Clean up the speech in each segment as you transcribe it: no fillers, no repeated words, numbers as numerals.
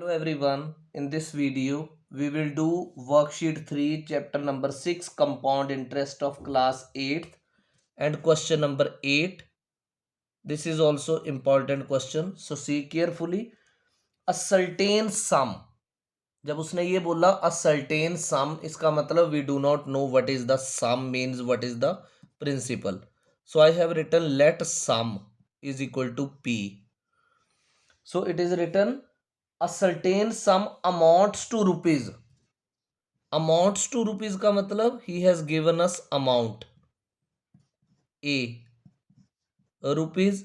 Hello everyone, in this video we will do worksheet 3 chapter number 6 compound interest of class 8th and question number 8. This is also important question, so see carefully. A certain sum, जब उसने ये बोला a certain sum, इसका मतलब we do not know what is the sum means, what is the principal. So I have written let sum is equal to P. So it is written a certain sum amounts to rupees. Amounts to rupees का मतलब he has given us amount A rupees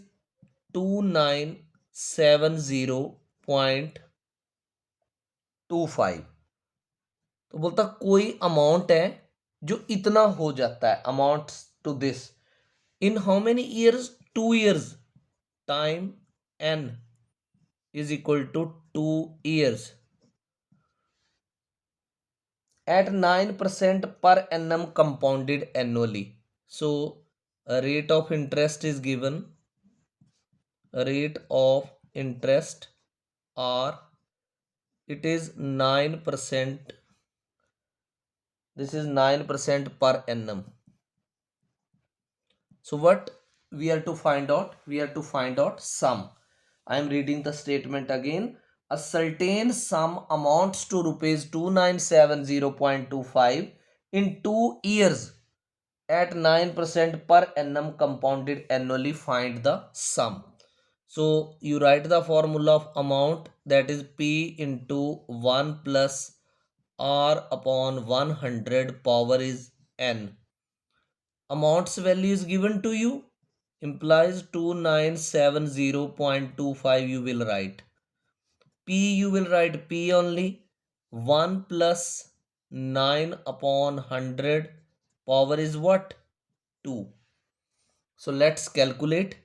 2970.25. तो बोलता कोई amount है जो इतना हो जाता है, amounts to this in how many years, 2 years. Time n is equal to 2 years at 9% per annum compounded annually. So a rate of interest is given. Rate of interest or it is 9%. This is 9% per annum. So what we are to find out? We are to find out sum. I am reading the statement again. A certain sum amounts to rupees 2970.25 in 2 years at 9% per annum compounded annually. Find the sum. So you write the formula of amount, that is P into 1 plus R upon 100 power is N. Amount's value is given to you, implies 2970.25 you will write. P you will write P only. 1 plus 9 upon 100 power is what? 2. So let's calculate.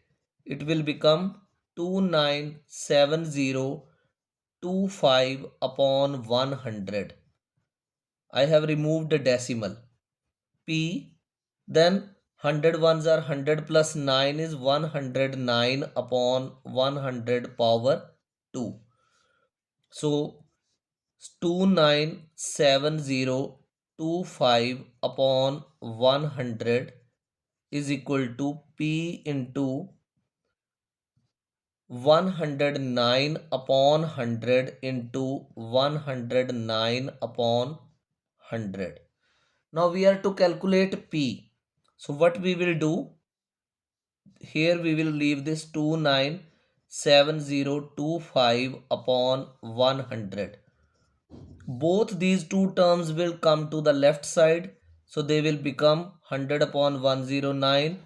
It will become 297025 upon 100. I have removed the decimal. P, then 100 ones are 100 plus 9 is 109 upon 100 power 2. So 297025 upon 100 is equal to P into 109 upon 100 into 109 upon 100. Now we are to calculate P. So what we will do, here we will leave this 297025 upon 100. Both these two terms will come to the left side. So they will become 100 upon 109,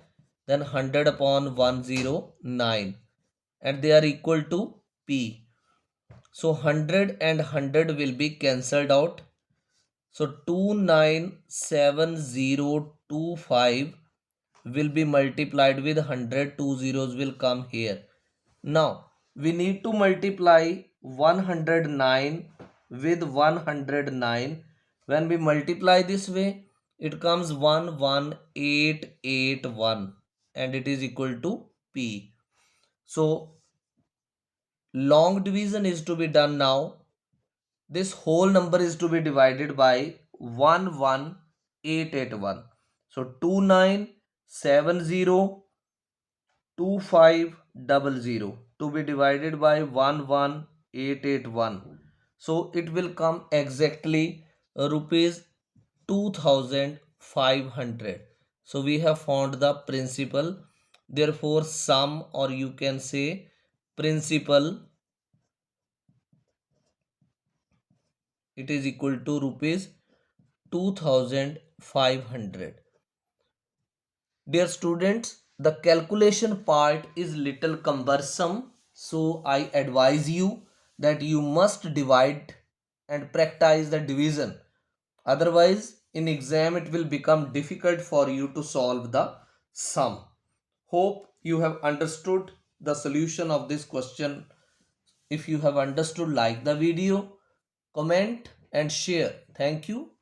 then 100 upon 109. And they are equal to P. So 100 and 100 will be cancelled out. So 297025 will be multiplied with 100. 2 zeros will come here. Now we need to multiply 109 with 109. When we multiply this way, it comes 11881 and it is equal to P. So long division is to be done now. This whole number is to be divided by 11881. So 29702500 to be divided by 11881. So it will come exactly rupees 2500. So we have found the principal. Therefore sum, or you can say principal, it is equal to rupees 2500. Dear students, the calculation part is little cumbersome, so I advise you that you must divide and practice the division. Otherwise in exam it will become difficult for you to solve the sum. Hope you have understood the solution of this question. If you have understood, like the video, comment and share. Thank you.